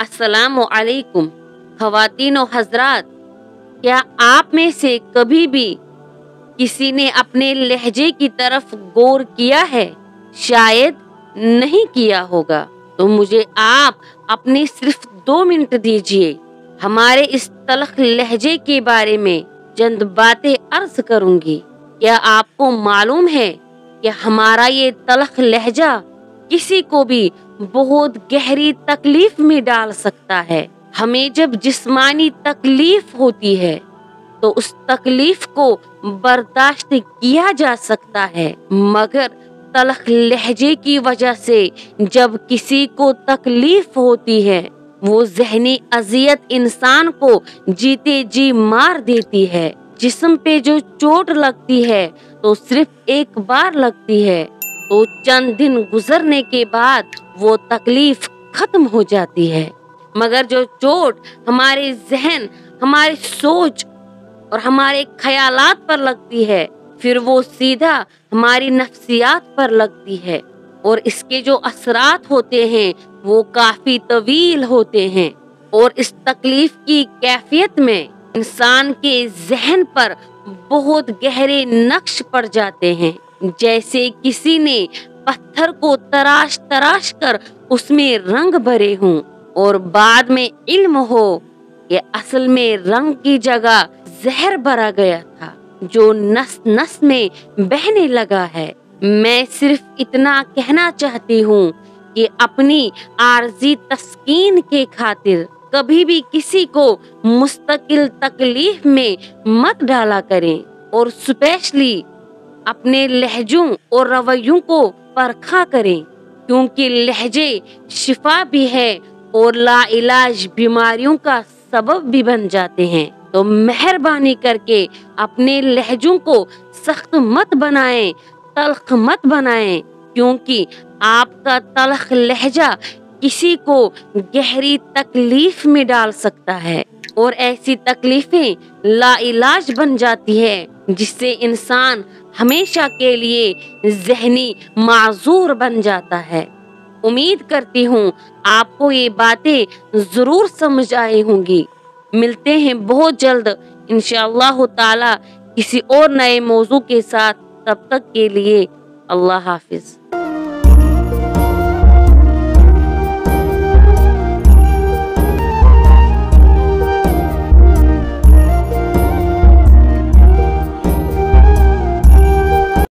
अस्सलामु अलैकुम ख़वातीन और हज़रात, क्या आप में से कभी भी किसी ने अपने लहजे की तरफ गौर किया है? शायद नहीं किया होगा। तो मुझे आप अपने सिर्फ 2 मिनट दीजिए। हमारे इस तल्ख लहजे के बारे में चंद बातें अर्ज करूंगी। क्या आपको मालूम है कि हमारा ये तल्ख लहजा किसी को भी बहुत गहरी तकलीफ में डाल सकता है। हमें जब जिस्मानी तकलीफ होती है तो उस तकलीफ को बर्दाश्त किया जा सकता है, मगर तल्ख लहजे की वजह से जब किसी को तकलीफ होती है, वो ज़हनी अज़ियत इंसान को जीते जी मार देती है। जिस्म पे जो चोट लगती है तो सिर्फ एक बार लगती है, तो चंद दिन गुजरने के बाद वो तकलीफ खत्म हो जाती है। मगर जो चोट हमारे जहन, हमारी सोच और हमारे ख्यालात पर लगती है, फिर वो सीधा हमारी नफ्सियात पर लगती है और इसके जो असरात होते हैं वो काफी तवील होते हैं और इस तकलीफ की कैफियत में इंसान के जहन पर बहुत गहरे नक्श पड़ जाते हैं, जैसे किसी ने पत्थर को तराश तराश कर उसमें रंग भरे हों और बाद में इल्म हो कि असल में रंग की जगह जहर भरा गया था जो नस नस में बहने लगा है। मैं सिर्फ इतना कहना चाहती हूँ कि अपनी आर्जी तस्कीन के खातिर कभी भी किसी को मुस्तकिल तकलीफ में मत डाला करें और स्पेशली अपने लहजों और रवैयों को परखा करें, क्योंकि लहजे शिफा भी है और लाइलाज बीमारियों का सबब भी बन जाते हैं। तो मेहरबानी करके अपने लहजों को सख्त मत बनाएं, तल्ख मत बनाएं, क्योंकि आपका तल्ख लहजा किसी को गहरी तकलीफ में डाल सकता है और ऐसी तकलीफें लाइलाज बन जाती है जिससे इंसान हमेशा के लिए ज़हनी माजूर बन जाता है। उम्मीद करती हूँ आपको ये बातें जरूर समझ आई होंगी। मिलते हैं बहुत जल्द इंशाअल्लाह ताला किसी और नए मौजू के साथ। तब तक के लिए अल्लाह हाफिज।